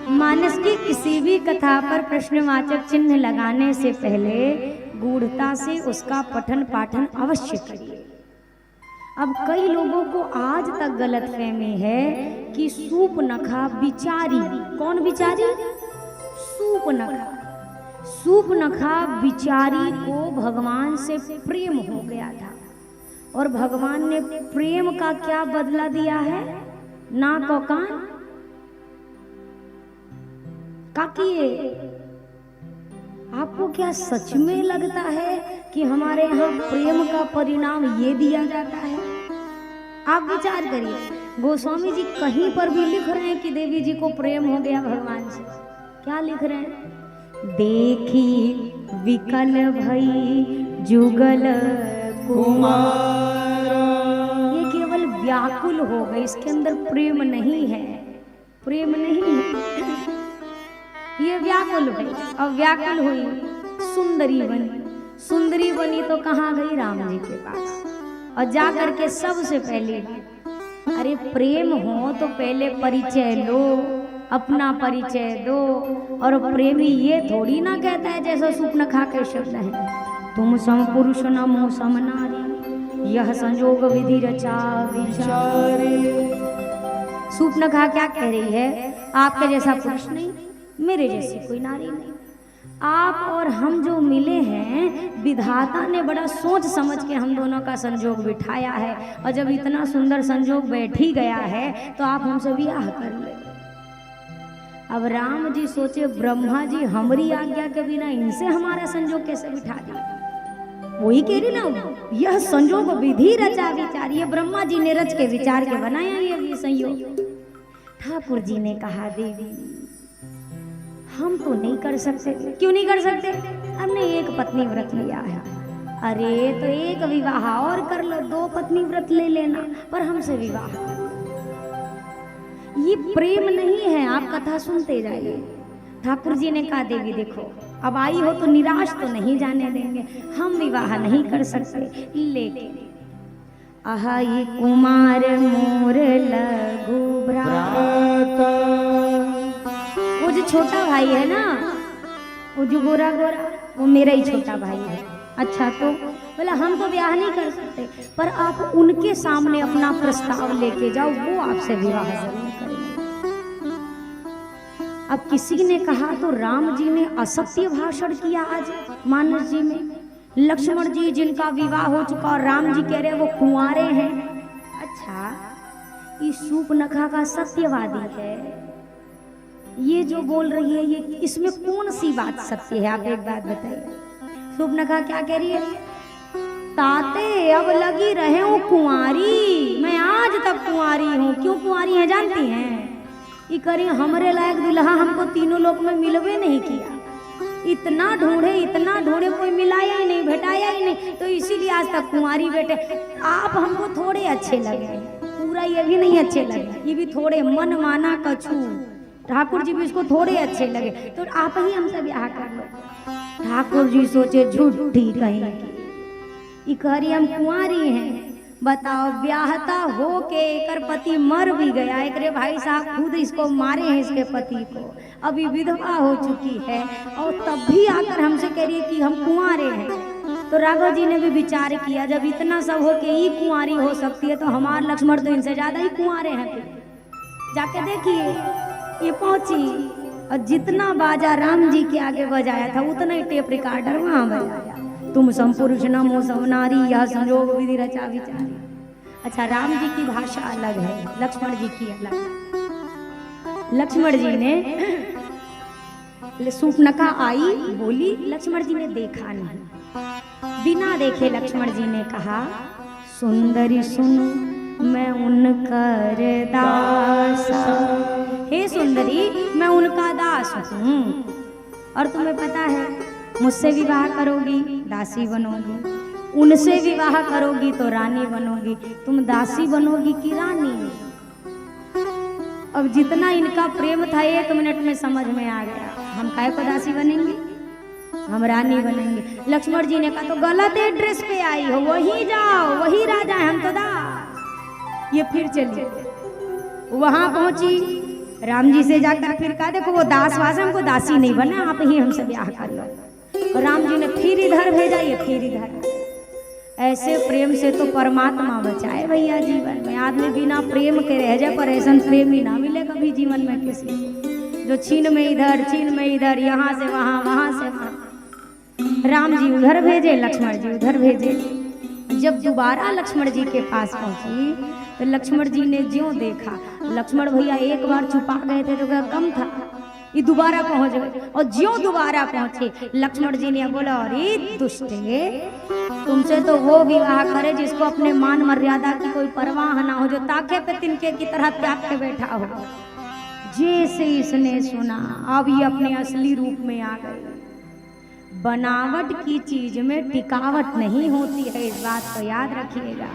मानस की किसी भी कथा पर प्रश्नवाचक चिन्ह लगाने से पहले गूढ़ता से उसका पठन पाठन अवश्य करिए। अब कई लोगों को आज तक गलतफहमी है कि सूपनखा बिचारी, कौन बिचारी? सूपनखा। सूपनखा बिचारी को भगवान से प्रेम हो गया था और भगवान ने प्रेम का क्या बदला दिया है? नाक और कान काकिए। आपको क्या सच में लगता है कि हमारे यहाँ प्रेम का परिणाम ये दिया जाता है? आप विचार करिए, गोस्वामी जी कहीं पर भी लिख रहे हैं कि देवी जी को प्रेम हो गया भगवान से? क्या लिख रहे हैं? देखी विकल भई जुगल कुमार। ये केवल व्याकुल हो गए, इसके अंदर प्रेम नहीं है, प्रेम नहीं है। ये व्याकुल हुई, अब व्याकुल हुई, सुंदरी बनी। सुंदरी बनी तो कहाँ गई? राम जी के पास। और जा करके सबसे पहले, अरे प्रेम हो तो पहले परिचय लो, अपना परिचय दो। और प्रेमी ये थोड़ी ना कहता है जैसा सूपनखा के शब्द है, तुम सम पुरुष नमो सम नारी, यह संजोग विधि रचा विचारे। सूपनखा क्या कह रही है? आपके जैसा पुरुष नहीं, मेरे जैसी कोई नारी नहीं। आप और हम जो मिले हैं, विधाता ने बड़ा सोच समझ के हम दोनों का संजोग बिठाया है, और जब इतना सुंदर संजोग बैठ ही गया है तो आप हमसे विवाह कर ले। अब राम जी सोचे, ब्रह्मा जी हमारी आज्ञा के बिना इनसे हमारा संजोग कैसे बिठा दिया? वही कह रही ना, यह संजोग विधि रचा विचार, ये ब्रह्मा जी ने रच के विचार के बनाया ये संयोग। ठाकुर जी ने कहा, देवी हम तो नहीं कर सकते। क्यों नहीं कर सकते? हमने एक पत्नी व्रत लिया है। अरे तो एक विवाह और कर लो, 2 पत्नी व्रत ले लेना, पर हमसे विवाह। ये प्रेम नहीं है। आप कथा सुनते जाइए। ठाकुर जी ने कहा, देवी देखो अब आई हो तो निराश तो नहीं जाने देंगे, हम विवाह नहीं कर सकते, लेकिन अहाई कुमार मोर लघु भ्राता, वो जो छोटा भाई है ना, वो जो गोरा गोरा, वो मेरा ही छोटा भाई है। अच्छा, तो बोला हम तो ब्याह नहीं कर सकते, पर आप उनके सामने अपना प्रस्ताव लेके जाओ, वो आपसे विवाह जरूर करेंगे। अब किसी ने कहा तो राम जी ने असत्य भाषण किया आज मानस जी में। लक्ष्मण जी जिनका विवाह हो चुका और राम जी कह रहे वो कुंवारे हैं। अच्छा, इस सूपनखा का सत्यवादी है, ये जो बोल रही है, ये इसमें कौन सी बात सत्य है? आप एक बात बताइए। सूपनखा क्या कह रही है? ताते अब लगी रहे हूँ कुंवारी, मैं आज तक कुंवारी हूँ। क्यों कुंवारी है जानती हैं? ये करी हमारे लायक दुल्हा हमको तीनों लोक में मिलवे नहीं किया, इतना ढूंढे कोई मिलाया ही नहीं, भेटाया ही नहीं, तो इसीलिए आज तक कुंवारी बैठे। आप हमको थोड़े अच्छे लगे, पूरा ये भी नहीं अच्छे लगे, ये भी थोड़े मन माना कछू। ठाकुर जी भी इसको थोड़े अच्छे लगे, तो आप ही हमसे ब्याह कर लो। ठाकुर जी सोचे झूठी कहेंगी, इकहरी हम कुंवारी हैं। बताओ, ब्याहता हो के एकर पति मर भी गया, एक रे भाई साहब खुद इसको मारे हैं, इसके पति को, अभी विधवा हो चुकी है, और तब भी आकर हमसे कह रही है कि हम कुंवारे हैं। तो राघव जी ने भी विचार किया, जब इतना सब हो के ही कुंवारी हो सकती है, तो हमारे लक्ष्मण तो इनसे ज्यादा ही कुंवारे हैं। फिर जाके देखिए, ये पहुंची और जितना बाजा राम जी के आगे बजाया था उतना ही टेप रिकॉर्डर वहां बजाया, तुम संपुरुष नमो सम नारी, यह संजोग विधि रचा विचारी। अच्छा, राम जी की भाषा अलग है, लक्ष्मण जी की अलग। लक्ष्मण जी ने, सूपनखा आई बोली, लक्ष्मण जी ने देखा नहीं, बिना देखे लक्ष्मण जी ने कहा, सुंदरी सुन मैं उनकर दास, हे सुंदरी मैं उनका दास हूँ, और तुम्हें पता है मुझसे विवाह करोगी दासी बनोगी, उनसे विवाह करोगी तो रानी बनोगी। तुम दासी बनोगी कि रानी? अब जितना इनका प्रेम था 1 मिनट में समझ में आ गया, हम काय को दासी बनेंगे, हम रानी बनेंगे। लक्ष्मण जी ने कहा, तो गलत एड्रेस पे आई हो, वहीं जाओ, वही राजा है, हम तो दास। ये फिर चली, वहां पहुंची, राम जी से जाकर फिर कहा देखो वो दास वास हमको दासी नहीं बना, आप ही हमसे ब्याह कर लो। और राम जी ने फिर इधर भेजा, ये फिर इधर। ऐसे प्रेम से तो परमात्मा बचाए भैया। जीवन में आदमी बिना प्रेम के रह जाए, पर ऐसा प्रेम ही ना मिले कभी जीवन में किसी को, जो छीन में इधर, यहाँ से वहाँ, वहाँ से वहाँ। राम जी उधर भेजे, लक्ष्मण जी उधर भेजे। जब दोबारा लक्ष्मण जी के पास पहुंची तो लक्ष्मण जी ने ज्यों देखा, लक्ष्मण भैया एक बार छुपा गए थे तो कम था, ये दोबारा पहुंच गए। और ज्यों दोबारा पहुंचे लक्ष्मण जी ने बोला, अरे दुष्टे, तुमसे तो वो विवाह करे जिसको अपने मान मर्यादा की कोई परवाह ना हो, जो ताके पे तिनके की तरह त्याग के बैठा हो। जैसे इसने सुना अब ये अपने असली रूप में आ गए। बनावट की चीज में टिकावट नहीं होती है, इस बात को याद रखिएगा।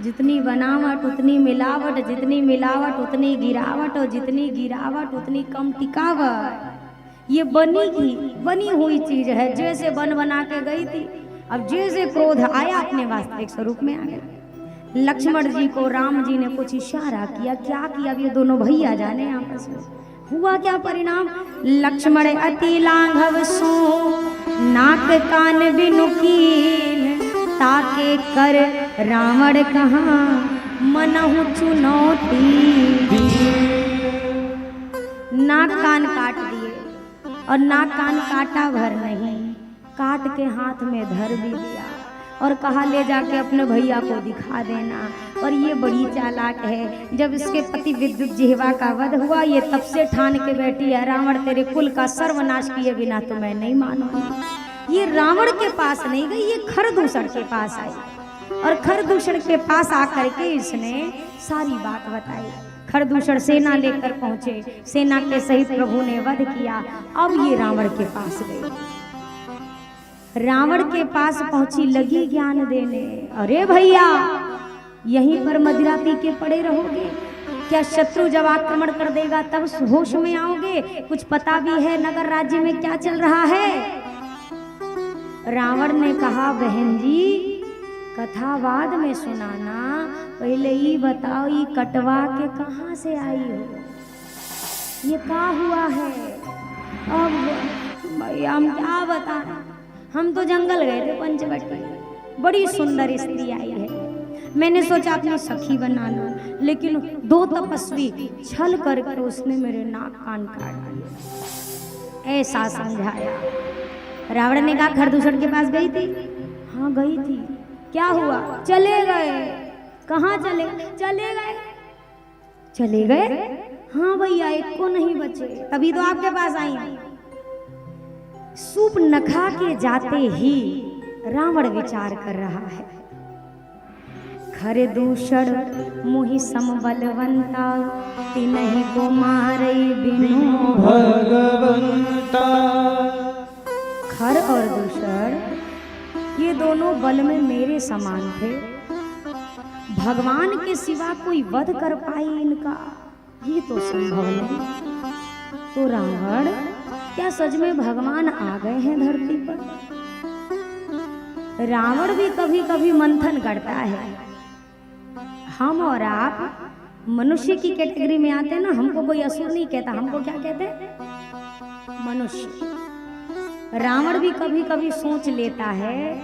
जितनी बनावट उतनी मिलावट, जितनी मिलावट उतनी गिरावट, और जितनी गिरावट उतनी कम टिकावट। ये बनी हुई चीज है, जैसे बना के गई थी, अब जैसे क्रोध आया अपने वास्तविक स्वरूप में आ गया। लक्ष्मण जी को राम जी ने कुछ इशारा किया, क्या किया अब ये दोनों भैया जाने आपस में। हुआ क्या परिणाम? लक्ष्मण अति लाघव सो नाक कान बिनु कीन, ताके कर रावण कहाँ मनहु चुनौती। नाक कान काट दिए, और नाक कान काटा भर नहीं, काट के हाथ में धर भी दिया और कहा ले जाके अपने भैया को दिखा देना। और ये बड़ी चालाक है, जब इसके पति विद्युत जिह्वा का वध हुआ, ये तब से ठान के बैठी है, रावण तेरे कुल का सर्वनाश किए बिना तो मैं नहीं मानूंगी। ये रावण के पास नहीं गई, ये खरदूषण के पास आई, और खरदूषण के पास आकर के इसने सारी बात बताई। खरदूषण सेना लेकर पहुंचे, सेना के सहित प्रभु ने वध किया। अब ये रावण के पास गई, रावण के पास पहुंची, लगी ज्ञान देने। अरे भैया, यहीं पर मदिरा पी के पड़े रहोगे क्या? शत्रु जब आक्रमण कर देगा तब होश में आओगे? कुछ पता भी है नगर राज्य में क्या चल रहा है? रावण ने कहा, बहन जी कथा बाद में सुनाना, पहले ये बताओ ये कटवा के कहाँ से आई हो, ये क्या हुआ है? अब भैया हम क्या बताएं, हम तो जंगल गए थे पंचवटी, बड़ी सुंदर स्त्री आई है, मैंने सोचा अपनी सखी बना लो, लेकिन दो तपस्वी छल करके उसने मेरे नाक कान काट दिए। ऐसा समझाया। रावण ने कहा खरदूषण के पास गई थी? हाँ गई थी। क्या हुआ? चले गए। कहाँ चले? चले गए। चले गए? हाँ भैया, एक को नहीं बचे, तभी तो आपके पास आई। सूप नखा के जाते ही रावण विचार कर रहा है, खरदूषण मुहि सम बलवंता, तिन्हि को मारे बिनु भगवंता। खर और दूषण ये दोनों बल में मेरे समान थे, भगवान के सिवा कोई वध कर पाए इनका, ये तो संभव नहीं। तो रावण, क्या सच में भगवान आ गए हैं धरती पर? रावण भी कभी कभी मंथन करता है। हम और आप मनुष्य की कैटेगरी में आते हैं ना, हमको कोई असुर नहीं कहता, हमको क्या कहते हैं? मनुष्य। रावण भी कभी कभी सोच लेता है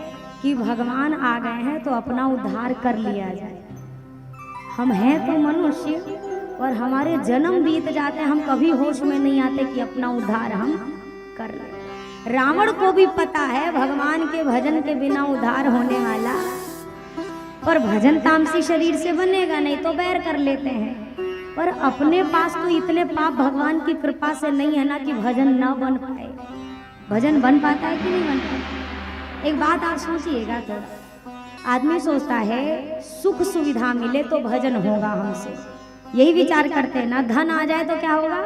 कि भगवान आ गए हैं तो अपना उद्धार कर लिया जाए। हम हैं तो मनुष्य, और हमारे जन्म बीत जाते हैं, हम कभी होश में नहीं आते कि अपना उद्धार हम कर ले। रावण को भी पता है भगवान के भजन के बिना उद्धार होने वाला, पर भजन तामसी शरीर से बनेगा नहीं तो बैर कर लेते हैं। पर अपने पास तो इतने पाप भगवान की कृपा से नहीं है ना कि भजन न बन पाए। भजन बन पाता है कि नहीं बन पाता? एक बात आप सोचिएगा, तो आदमी सोचता है सुख सुविधा मिले तो भजन होगा हमसे, यही विचार करते हैं ना। धन आ जाए तो क्या होगा?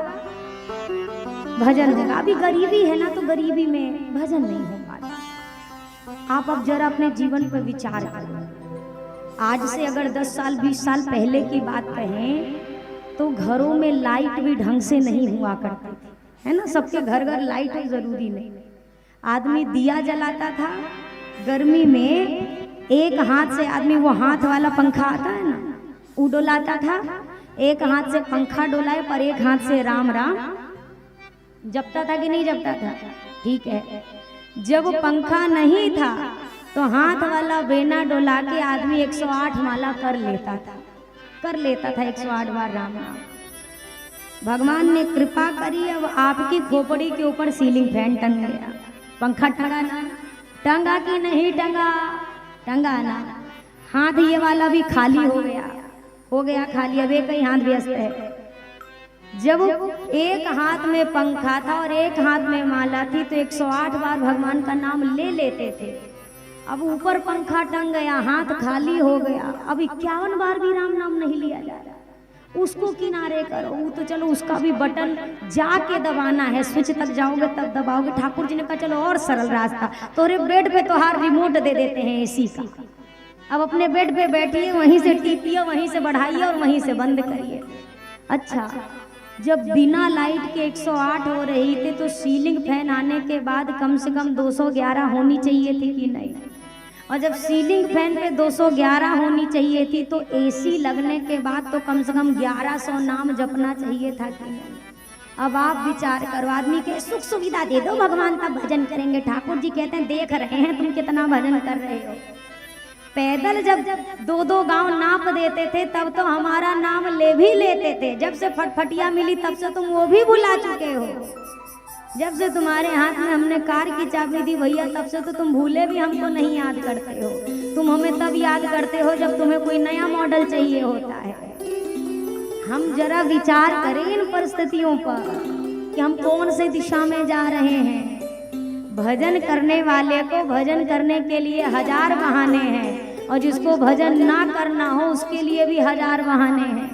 भजन होगा। अभी गरीबी है ना, तो गरीबी में भजन नहीं हो पाता। आप अब जरा अपने जीवन पर विचार करें। आज से अगर 10 साल 20 साल पहले की बात कहें तो घरों में लाइट भी ढंग से नहीं हुआ करती थी, है ना। सबके घर घर लाइट है, जरूरी नहीं। आदमी दिया जलाता था, गर्मी में एक हाथ से आदमी वो हाथ वाला पंखा आता है ना, वो डोलाता था, एक हाथ से पंखा डोलाए पर एक हाथ से राम राम जपता था कि नहीं जपता था? ठीक है। जब पंखा नहीं था तो हाथ वाला बेना डोला के आदमी 108 माला कर लेता था 108 बार राम राम। भगवान ने कृपा करी, अब आपकी खोपड़ी के ऊपर सीलिंग फैन टंग गया। पंखा टंगा ना? टंगा कि नहीं टंगा? टंगा ना। हाथ ये वाला भी खाली हो गया खाली। अब एक ही हाथ व्यस्त है। जब एक हाथ में पंखा था और एक हाथ में माला थी तो 108 बार भगवान का नाम ले लेते थे। अब ऊपर पंखा टंग गया, हाथ खाली हो गया, अब 51 बार भी राम नाम नहीं लिया जा रहा। उसको किनारे करो। वो तो चलो उसका भी बटन जाके दबाना है, स्विच तक जाओगे तब दबाओगे। ठाकुर जी ने कहा चलो और सरल रास्ता, तोरे बेड पे तो हार रिमोट दे देते हैं एसी का। अब अपने बेड पे बैठिए, वहीं से टीपिए, वहीं से बढ़ाइए और वहीं से बंद करिए। अच्छा, जब बिना लाइट के 108 हो रही थी तो सीलिंग फैन आने के बाद कम से कम 211 होनी चाहिए थी कि नहीं? और जब सीलिंग फैन पे 211 होनी चाहिए थी तो एसी लगने के बाद तो कम से कम 1100 नाम जपना चाहिए था कि नहीं? अब आप विचार करो, आदमी के सुख सुविधा दे दो भगवान, तब भजन करेंगे। ठाकुर जी कहते हैं देख रहे हैं तुम कितना भजन कर रहे हो। पैदल जब 2-2 गांव नाप देते थे तब तो हमारा नाम ले भी लेते थे। जब से फटफटिया मिली तब से तुम वो भी भुला चुके हो। जब से तुम्हारे हाथ में हमने कार की चाबी दी भैया, तब से तो तुम भूले भी हमको नहीं याद करते हो। तुम हमें तब याद करते हो जब तुम्हें कोई नया मॉडल चाहिए होता है। हम जरा विचार करें इन परिस्थितियों पर कि हम कौन से दिशा में जा रहे हैं। भजन करने वाले को भजन करने के लिए 1000 बहाने हैं और जिसको भजन ना करना हो उसके लिए भी 1000 बहाने हैं,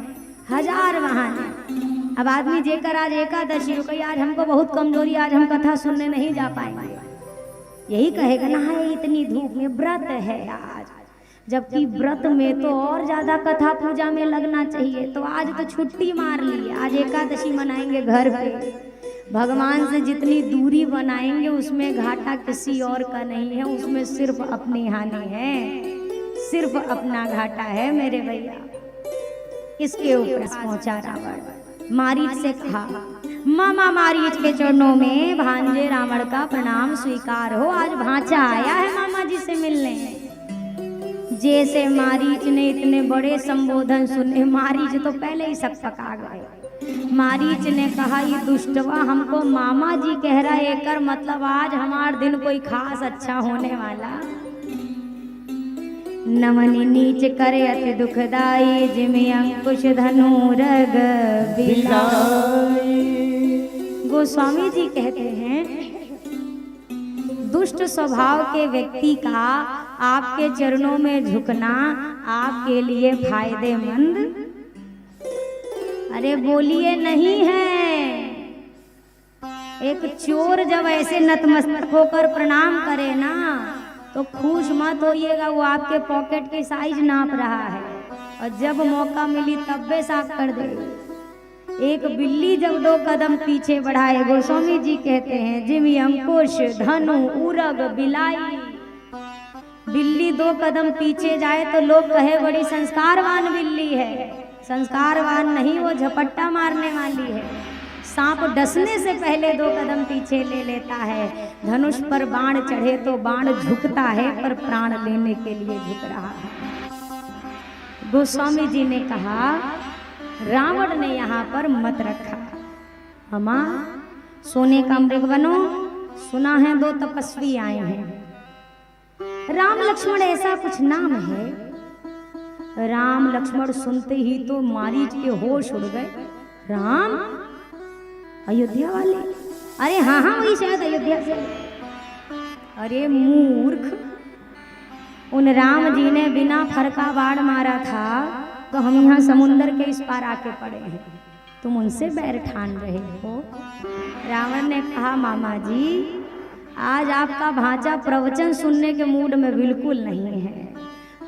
1000 बहाने। अब आदमी जेकर आज एकादशी हो गई, आज हमको बहुत कमजोरी, आज हम कथा सुनने नहीं जा पाएंगे, यही कहेगा ना है इतनी धूप में व्रत है आज। जबकि व्रत में तो और ज्यादा कथा पूजा में लगना चाहिए। तो आज तो छुट्टी मार ली, आज एकादशी मनाएंगे घर पे। भगवान से जितनी दूरी बनाएंगे उसमें घाटा किसी और का नहीं है, उसमें सिर्फ अपनी हानि है, सिर्फ अपना घाटा है मेरे भैया। इसके ऊपर पहुंचा रावण। मारीच से कहा मामा मारीच के चरणों में भांजे रावण का प्रणाम स्वीकार हो। आज भांचा आया है मामा जी से मिलने। जैसे मारीच ने इतने बड़े संबोधन सुने, मारीच तो पहले ही सकपका गए। मारीच ने कहा ये दुष्टवा हमको मामा जी कह रहा है, कर मतलब आज हमार दिन कोई खास अच्छा होने वाला। नमनि नीच करे अति दुखदाई, जिमि अंकुश धनु रग बिलाई। गोस्वामी जी कहते हैं दुष्ट स्वभाव के व्यक्ति का आपके चरणों में झुकना आपके लिए फायदेमंद, अरे बोलिए नहीं है। एक चोर जब ऐसे नतमस्तक होकर प्रणाम करे ना तो खुश मत होइएगा, वो आपके पॉकेट की साइज नाप रहा है और जब मौका मिली तब वे साफ कर दे। एक बिल्ली जब 2 कदम पीछे बढ़ाए, गोस्वामी जी कहते हैं जिमि अंकुश धनु उरग बिलाई। बिल्ली 2 कदम पीछे जाए तो लोग कहे बड़ी संस्कारवान बिल्ली है, संस्कारवान नहीं, वो झपट्टा मारने वाली है। सांप डसने से पहले 2 कदम पीछे ले लेता है। धनुष पर बाण चढ़े तो बाण झुकता है, पर प्राण लेने के लिए झुक रहा है। गोस्वामी जी ने कहा रावण ने यहाँ पर मत रखा, हमा सोने का मृग बनो, सुना है 2 तपस्वी आए हैं। राम लक्ष्मण ऐसा कुछ नाम है। राम लक्ष्मण सुनते ही तो मारीच के होश उड़ गए। राम अयोध्या वाले? अरे हाँ हाँ वही शायद अयोध्या से। अरे मूर्ख, उन राम जी ने बिना फरका बाढ़ मारा था तो हम यहाँ समुंदर के इस पार आके पड़े हैं, तुम उनसे बैर ठान रहे हो। रावण ने कहा मामा जी आज आपका भांजा प्रवचन सुनने के मूड में बिल्कुल नहीं है,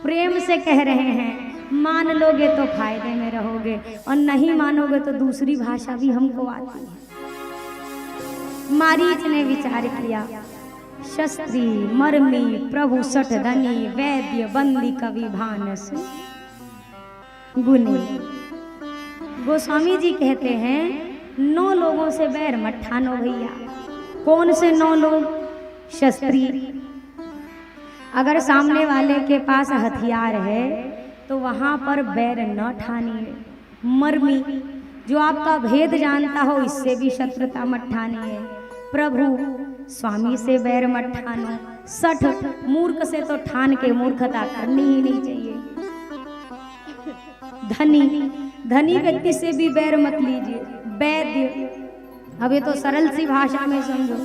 प्रेम से कह रहे हैं मान लोगे तो फायदे में रहोगे और नहीं मानोगे तो दूसरी भाषा भी हमको आती है। मारीच ने विचार किया, शस्त्री मर्मी प्रभु सठ धनी वैद्य बंदी कवि भानस गुणी। गोस्वामी जी कहते हैं 9 लोगों से बैर मत ठानो भैया। कौन से 9 लोग? शस्त्री। अगर सामने वाले के पास हथियार है तो वहां पर बैर न ठानिए। मर्मी, जो आपका भेद जानता हो, इससे भी शत्रुता मत ठानिए। प्रभु, स्वामी से बैर मत ठानो। सठ, मूर्ख से तो ठान के मूर्खता करनी ही नहीं चाहिए। धनी, धनी व्यक्ति से भी बैर मत लीजिए। वैद्य, अब ये तो सरल सी भाषा में समझो।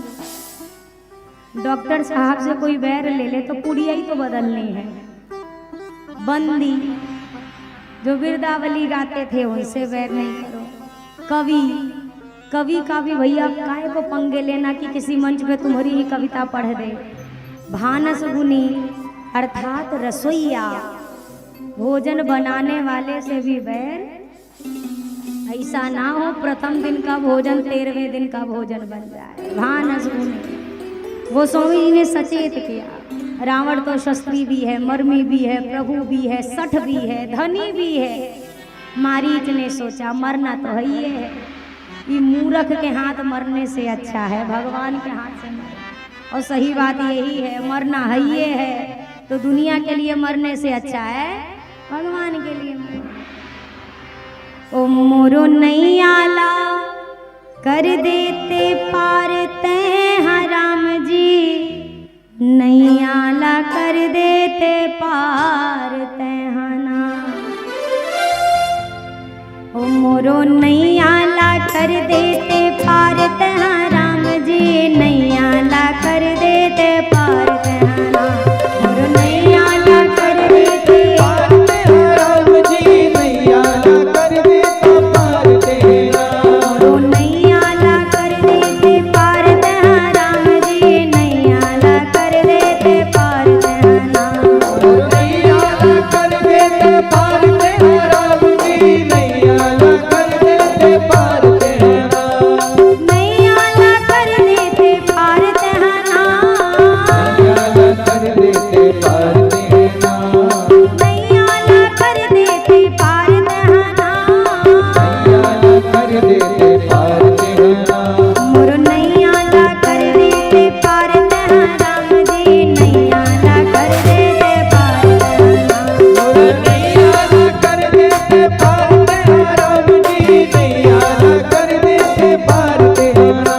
डॉक्टर साहब से कोई बैर ले ले तो पुड़िया ही तो बदलनी है। बंदी, जो बिरदावली गाते थे, उनसे बैर नहीं करो। कवि, कवि का भी भैया काहे को पंगे लेना कि किसी मंच पे तुम्हारी ही कविता पढ़ दे। भानस गुनी अर्थात रसोईया, भोजन बनाने वाले से भी बैर। ऐसा ना हो प्रथम दिन का भोजन 13वें दिन का भोजन बन जाए। भानस गुनी, गोस्वामी जी ने सचेत किया। रावण तो शस्त्री भी है, मर्मी भी है, प्रभु भी है, सठ भी है, धनी भी है। मारीच ने सोचा मरना तो है ही है, ये मूर्ख के हाथ मरने से अच्छा है भगवान के हाथ से मरना। और सही बात यही है, मरना है ही है, तो दुनिया के लिए मरने से अच्छा है भगवान के लिए मरना। ओ मोरो नैयाला कर देते पार तैं राम जी, नैयाला कर देते पार तैहाना। ओ मोरो नैयाला कर देते पार तैं राम जी, नैयाला कर देते पार तैहाना। मोरो नैयाला कर देते पार तैं राम जी, नैयाला कर देते पार तैहाना। मोरो नैयाला कर देते पार तैं राम जी, नैयाला कर देते पार तैहाना। मोरो नैयाला कर देते पार तैं राम जी, नैयाला कर देते पार तैहाना। नैयाला कर देते पार तैहाना। नैयाला कर देते पार तैहाना। नैयाला कर देते पार तैहाना। नैयाला कर देते पार तैहाना। मोरो नैयाला कर देते पार तैं राम जी, नैयाला कर देते पार तैहाना। मोरो नैयाला कर देते पार तैं राम जी, नैयाला कर देते पार तैहाना।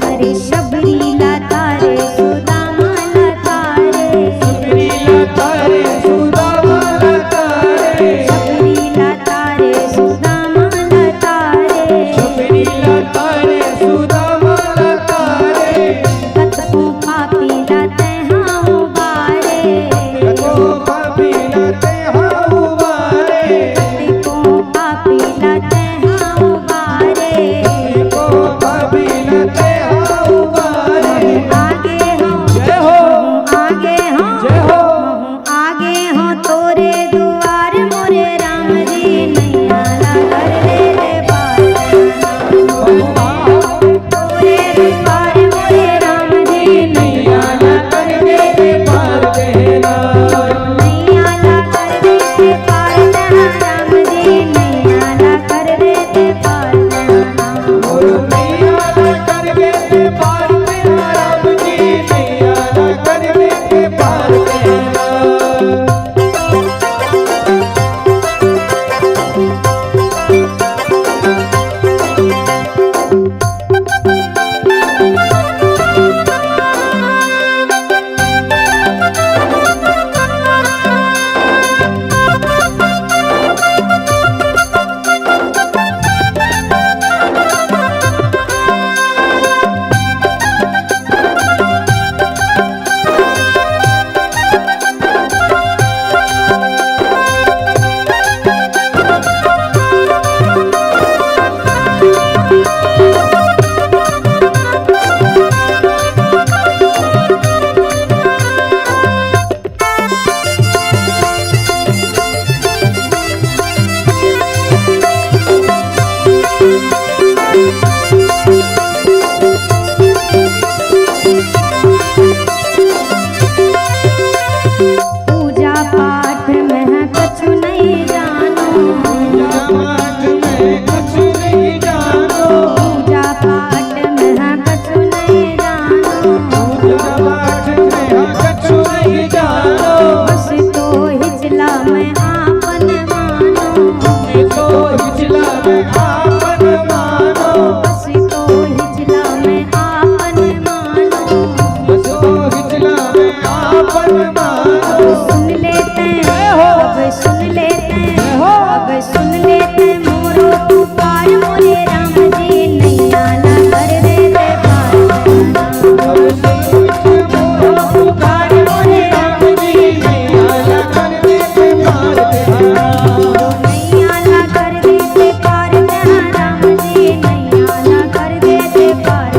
अरे शबरी लता रे सुदामा लता रे, शबरी लता रे सुदामा लता रे, शबरी लता रे सुदामा लता रे, शबरी लता रे सुदामा लता रे। कतको पापी लते हाँ उबारे, कतको पापी लते हाँ उबारे, कतको पापी लते हाँ उबारे, कतको पापी लते आगे हो जय हो, आगे हो जय हो, आगे हो तोरे दुआर मोरे राम जी, नैयाला कर देते पार तैहाना। तोरे दुआर मोरे राम जी, नैयाला कर देते पार तैहाना। नैयाला कर देते पार तैहाना राम जी, नैयाला कर देते पार तैहाना। नैयाला कर देते पार तैहाना राम जी, नैयाला कर देते पार तैहाना। सुन लेते हैं, अब सुन लेते हैं, अब सुन लेते हैं मोरो पुकार मोरे राम जी नैया ला कर देते पार। मोरो पुकार मोरे राम जी नैया ला कर देते पार। नैया ला कर देते पार राम जी नैया ला कर देते पार।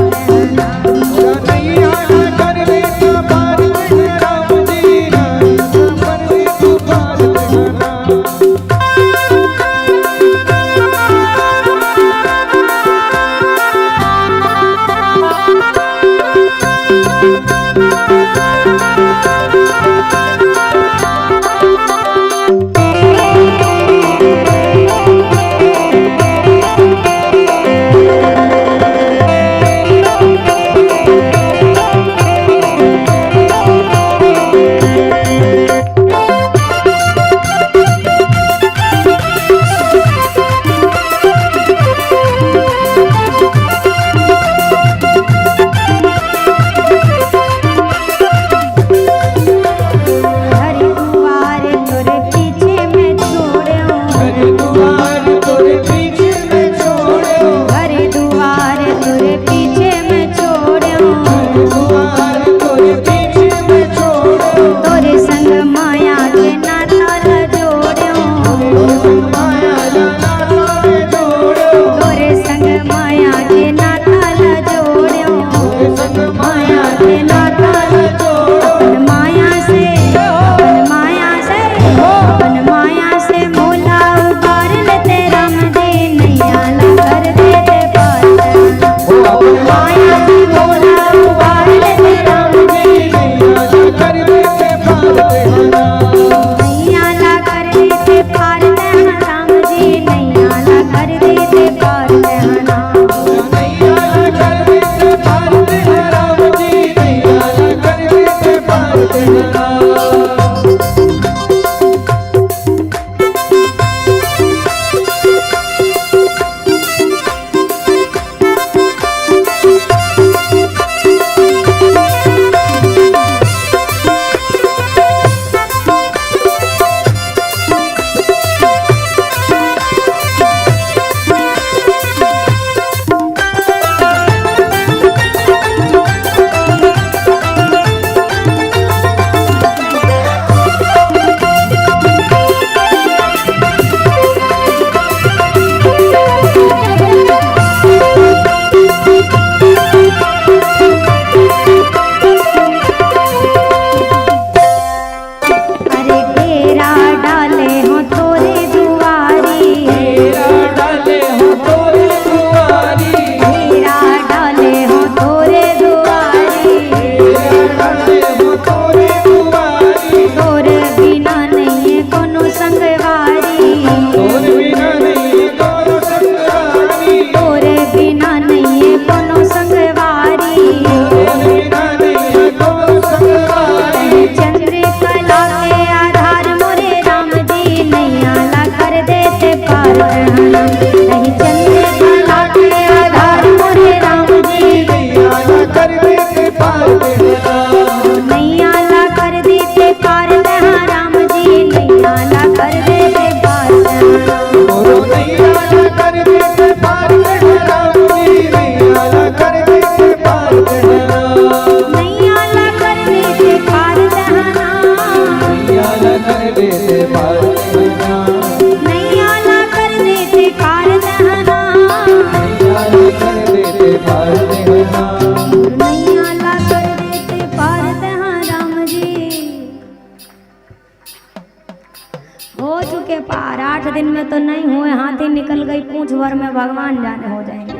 दिन में तो नहीं हुए, हाथी निकल गई पूंछ भर में, भगवान जाने हो जाएंगे।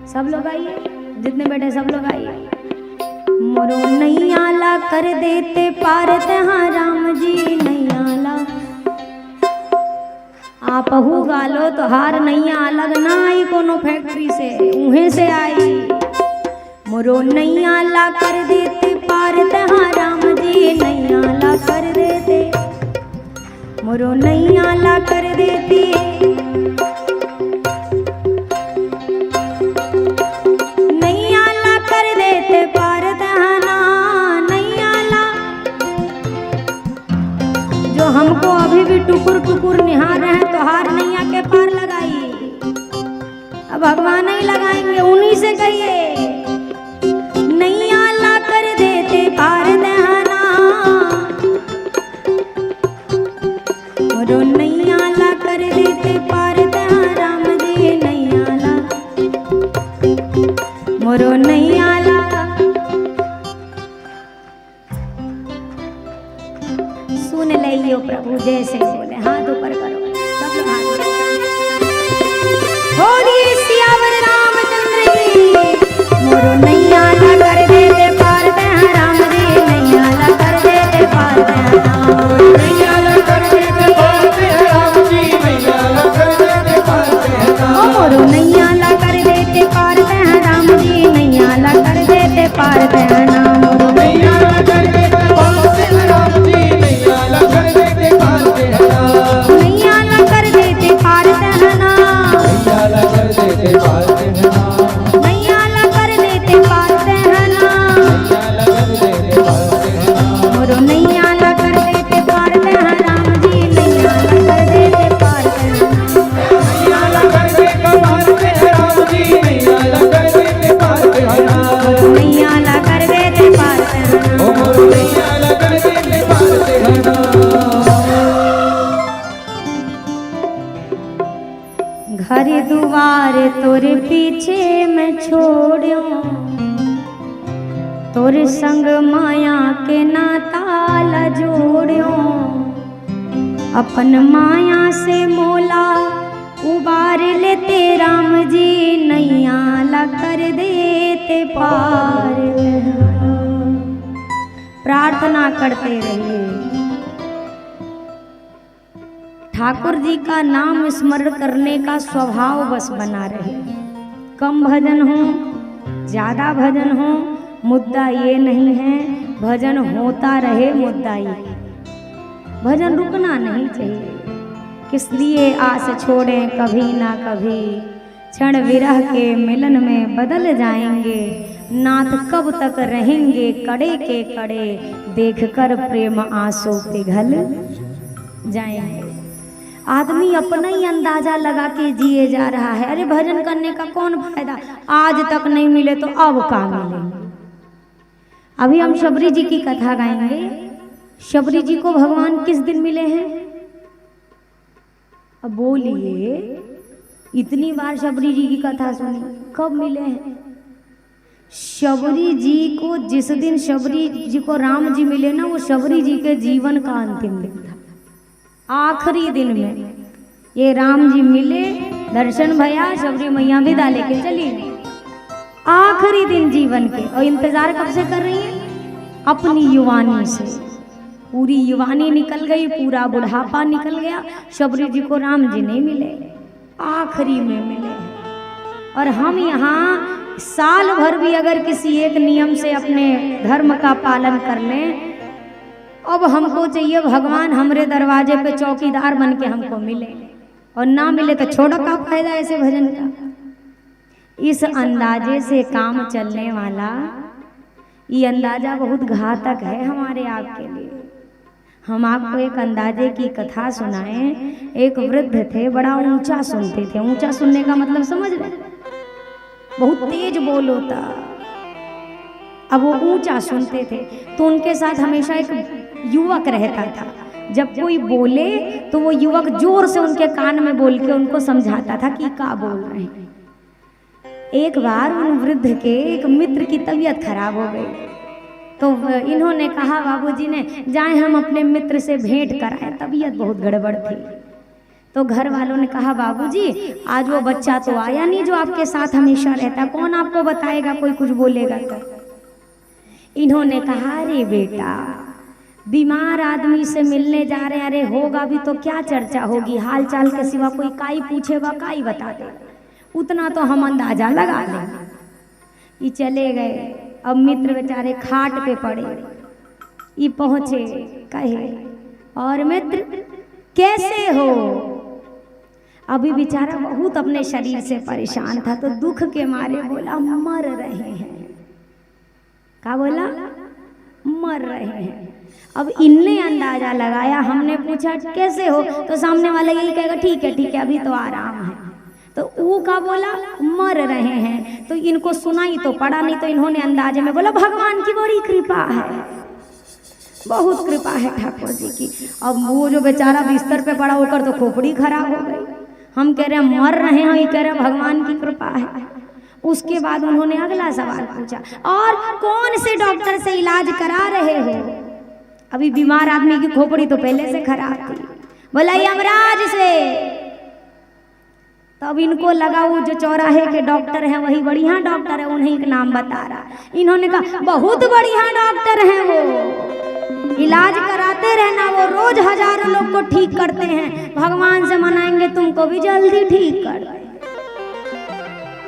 सब लोग आइए, जितने बैठे सब लोग आइए। मोरो नैया ला कर देते पार तहाँ राम जी नैया ला। आप हु गालो तो हार नैया अलग ना आई कोनो फैक्ट्री से, उहे से आई। मोरो नैया ला कर देते पार तहाँ राम जी नैया ला कर देते, मोरो नैया ला कर देती। नैया ला कर देते पार तहाँ, नैया ला हमको अभी भी टुकुर टुकुर निहार रहे हैं, तो हार नैया के पार लगाइए। अब भगवान ही लगाएंगे, उन्हीं से कहिए नैया ला कर देते पार दहना, मोरो नैया ला कर देते पार दहना, राम जी नैया ला, मोरो नैया ला। सुन लियो प्रभु जैसे बोले, हाथ ऊपर करो सब लोग हाथ ऊपर। बोलिए सियावर रामचंद्र की। मोरो नैया ला कर देते पार दहना, राम जी नैया ला कर देते पार दहना, नैया ला कर देते पार दहना, राम जी नैया ला कर देते पार दहना। मोरो नैया ला कर देते पार दहना, राम जी नैया ला कर देते पार दहना, मोरो नैया ला कर देते पार दहना, राम जी नैया ला कर देते पार दहना। नैया ला कर देते पार दहना, नैया ला कर देते पार दहना, नैया ला कर देते पार दहना, नैया ला कर देते पार दहना। मोरो नैया ला कर देते पार दहना, राम जी नैया ला कर देते पार दहना, नैया ला कर देते पार दहना, राम जी नैया ला कर देते पार दहना। नैया ला कर देते पार दहना। ओ मोरो नैया ला कर देते पार दहना। घर दुआर तोरे पीछे मैं छोड़्यो, तोरे संग माया के नाता ला जोड़्यो, अपन माया से मोला उबार लेते, राम जी नैया ला कर देते पार। प्रार्थना करते रहिए, ठाकुर जी का नाम स्मरण करने का स्वभाव बस बना रहे। कम भजन हो ज्यादा भजन हो, मुद्दा ये नहीं है, भजन होता रहे मुद्दा ये। भजन रुकना नहीं चाहिए, किस लिए आस छोड़ें कभी ना कभी, क्षण विरह के मिलन में बदल जाएंगे, नाथ कब तक रहेंगे कड़े के कड़े, देखकर प्रेम आंसू पिघल जाएंगे। आदमी अपना ही अंदाजा लगा के जिए जा रहा है। अरे भजन करने का कौन फायदा, आज तक नहीं मिले तो अब का मिलेंगे। अभी हम शबरी जी की कथा गाएंगे। शबरी जी को भगवान किस दिन मिले हैं? अब बोलिए, इतनी बार शबरी जी की कथा सुनी, कब मिले हैं? शबरी जी को जिस दिन शबरी जी को राम जी मिले ना, वो शबरी जी के जीवन का अंतिम दिन था। आखिरी दिन में ये राम जी मिले, दर्शन भया, शबरी मैया विदा लेके चली गई। आखिरी दिन जीवन के, और इंतजार कब से कर रही है? अपनी युवानी से। पूरी युवानी निकल गई, पूरा बुढ़ापा निकल गया, शबरी जी को राम जी नहीं मिले, आखिरी में मिले। और हम यहाँ साल भर भी अगर किसी एक नियम से अपने धर्म का पालन कर लें, अब हमको चाहिए भगवान हमरे दरवाजे पे चौकीदार बन के हमको मिले, और ना मिले तो छोड़ो, का फायदा ऐसे भजन का। इस अंदाजे से काम चलने वाला ये अंदाजा बहुत घातक है हमारे आपके लिए। हम आपको एक अंदाजे की कथा सुनाएं। एक वृद्ध थे, बड़ा ऊंचा सुनते थे। ऊंचा सुनने का मतलब समझ रहे? बहुत तेज बोल होता। अब वो ऊंचा सुनते थे, तो उनके साथ हमेशा एक युवक रहता था। जब कोई बोले तो वो युवक जोर से उनके कान में बोल के उनको समझाता था कि क्या बोल रहे हैं। एक बार उन वृद्ध के एक मित्र की तबीयत खराब हो गई, तो इन्होंने कहा बाबूजी ने, जाएं हम अपने मित्र से भेंट कराएं, तबीयत बहुत गड़बड़ थी। तो घर वालों ने कहा बाबूजी आज वो बच्चा तो आया नहीं जो आपके साथ हमेशा रहता, कौन आपको बताएगा, कोई कुछ बोलेगा तो। इन्होंने कहा अरे बेटा, बीमार आदमी से मिलने जा रहे हैं, अरे होगा भी तो क्या चर्चा होगी, हाल चाल के सिवा कोई काई पूछेगा, काई बता दे, उतना तो हम अंदाजा लगा लेंगे। ये चले गए। अब मित्र बेचारे खाट पे पड़े, ये पहुंचे, कहे और मित्र कैसे हो? अभी बेचारा बहुत अपने शरीर से परेशान था, तो दुख के मारे बोला मर रहे हैं। क्या बोला? मर रहे हैं। अब इनने अंदाजा लगाया, हमने पूछा कैसे हो, तो सामने वाला यही कहेगा ठीक है अभी तो आराम है। तो वो का बोला मर रहे हैं, तो इनको सुनाई तो पड़ा नहीं, तो इन्होंने अंदाजे में बोला भगवान की बड़ी कृपा है, बहुत कृपा है ठाकुर जी की। अब वो जो बेचारा बिस्तर पे पड़ा होकर तो खोपड़ी खराब हो गई। हम कह रहे हैं मर रहे हैं, ये कह रहे भगवान की कृपा है। उसके बाद उन्होंने अगला सवाल पूछा, और कौन से डॉक्टर से इलाज करा रहे हो? अभी बीमार आदमी की खोपड़ी तो पहले से खराब थी। बोला यमराज से। तब इनको लगा वो जो चौराहे के डॉक्टर हैं वही बढ़िया डॉक्टर है, उन्हीं का नाम बता रहा। इन्होंने कहा बहुत बढ़िया डॉक्टर हैं वो, इलाज कराते रहना, वो रोज हजारों लोग को ठीक करते हैं, भगवान से मनाएंगे तुमको भी जल्दी ठीक कर दे।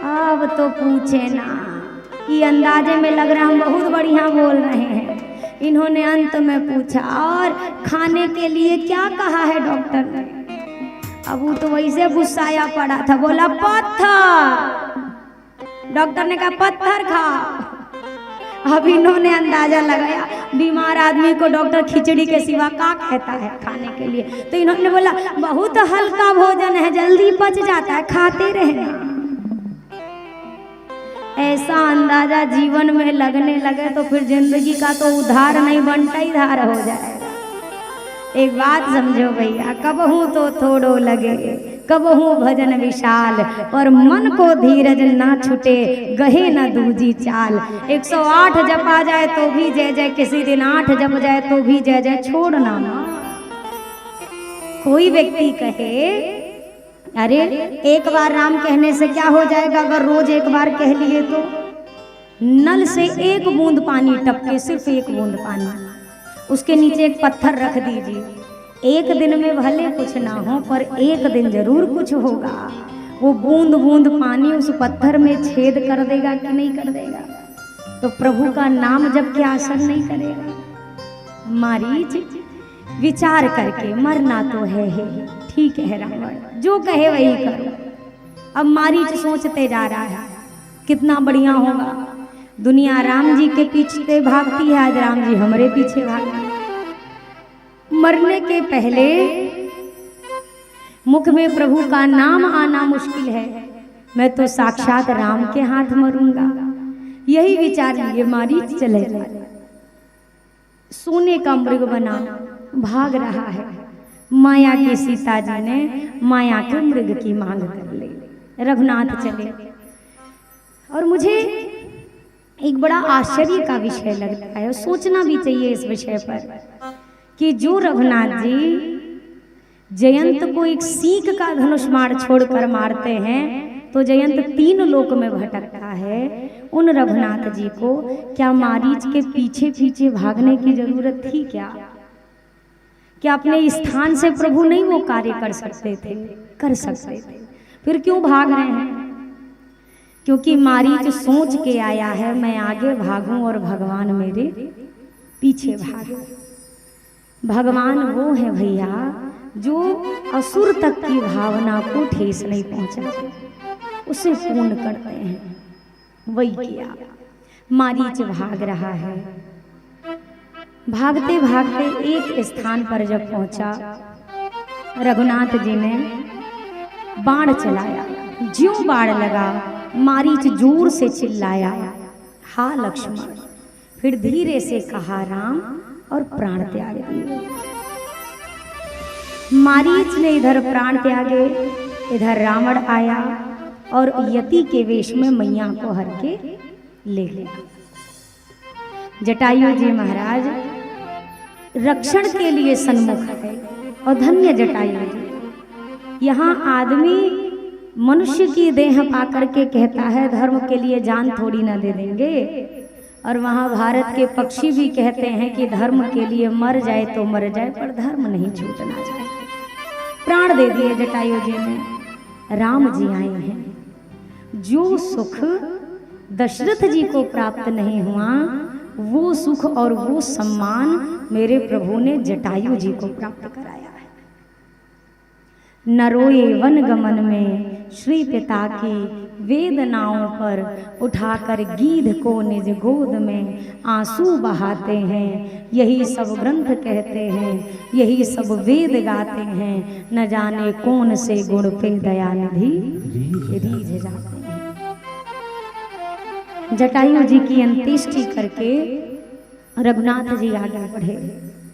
अब तो पूछे ना, ये अंदाजे में लग रहा हम बहुत बढ़िया बोल रहे हैं। इन्होंने अंत में पूछा और खाने के लिए क्या कहा है डॉक्टर ने? अब वो तो वैसे गुस्साया पड़ा था, बोला पत्थर। डॉक्टर ने कहा पत्थर खाओ। अब इन्होंने अंदाजा लगाया बीमार आदमी को डॉक्टर खिचड़ी के सिवा क्या कहता है खाने के लिए, तो इन्होंने बोला बहुत हल्का भोजन है, जल्दी पच जाता है, खाते रहना। ऐसा अंदाजा जीवन में लगने लगे तो फिर जिंदगी का तो उधार नहीं बनता ही धार हो जाएगा। एक बात समझो भैया, कबहू तो थोड़ो लगे, कबहू भजन विशाल, पर मन को धीरज ना छूटे, गहे न दूजी चाल। 108 जपा जाए तो भी जय जय, किसी दिन 8 जप जाए तो भी जय जय, छोड़ना ना। कोई व्यक्ति कहे अरे एक बार राम कहने से क्या हो जाएगा, अगर रोज एक बार कह लिए तो? नल से एक बूंद पानी टपके, सिर्फ एक बूंद पानी, उसके नीचे एक पत्थर रख दीजिए, एक दिन में भले कुछ ना हो पर एक दिन जरूर कुछ होगा। वो बूंद बूंद पानी उस पत्थर में छेद कर देगा कि नहीं कर देगा? तो प्रभु का नाम जब क्या असर नहीं करेगा? मारीच विचार करके मरना तो है ही, ठीक है रावण जो कहे वही करो। अब मारीच सोचते जा रहा है कितना बढ़िया होगा, दुनिया राम जी के पीछे भागती है, आज राम जी हमारे पीछे भागे। मरने के पहले मुख में प्रभु का नाम आना मुश्किल है, मैं तो साक्षात राम के हाथ मरूंगा। यही विचार लिए मारीच चले गए। सोने का मृग बना भाग रहा है, माया की सीता जी ने माया के मृग की मांग कर ली, रघुनाथ चले। और मुझे एक बड़ा आश्चर्य का विषय लगता है, सोचना भी चाहिए इस विषय पर कि जो रघुनाथ जी जयंत को एक सीख का धनुष मार छोड़कर मारते हैं तो जयंत 3 लोक में भटकता है, उन रघुनाथ जी को क्या मारीच के पीछे पीछे भागने की जरूरत थी क्या? क्या अपने स्थान से प्रभु नहीं वो कार्य कर सकते थे? कर सकते थे, फिर क्यों भाग रहे हैं? क्योंकि मारीच सोच के आया है मैं आगे भागूं और भगवान मेरे पीछे भागे। भगवान वो है भैया जो असुर तक की भावना को ठेस नहीं पहुंचाते, उसे पूर्ण करते हैं। वही किया, मारीच भाग रहा है। भागते भागते एक स्थान पर जब पहुंचा, रघुनाथ जी ने बाण चलाया, ज्यों बाण लगा मारीच जोर से चिल्लाया हा लक्ष्मण, फिर धीरे से कहा राम और प्राण त्याग दिए। मारीच ने इधर प्राण त्यागे, इधर रावण आया और यति के वेश में मैया को हर के ले लिया। जटायु जी महाराज रक्षण के लिए सन्मुख है और धन्य जटायु जी। यहाँ आदमी मनुष्य की देह पाकर के कहता है धर्म के लिए जान थोड़ी ना दे देंगे, और वहाँ भारत के पक्षी भी कहते हैं कि धर्म के लिए मर जाए तो मर जाए पर धर्म नहीं छूटना चाहिए। प्राण दे दिए जटायु जी ने। राम जी आए हैं। जो सुख दशरथ जी को प्राप्त नहीं हुआ वो सुख और वो सम्मान मेरे प्रभु ने जटायु जी को प्राप्त कराया है। न रोए वन गमन में श्री पिता की वेदनाओं पर उठाकर गीध को निज गोद में आंसू बहाते हैं। यही सब ग्रंथ कहते हैं, यही सब वेद गाते हैं, न जाने कौन से गुण पे दयानिधि रीझ जाते हैं। जटायु जी की अंत्येष्टि करके रघुनाथ जी आगे बढ़े।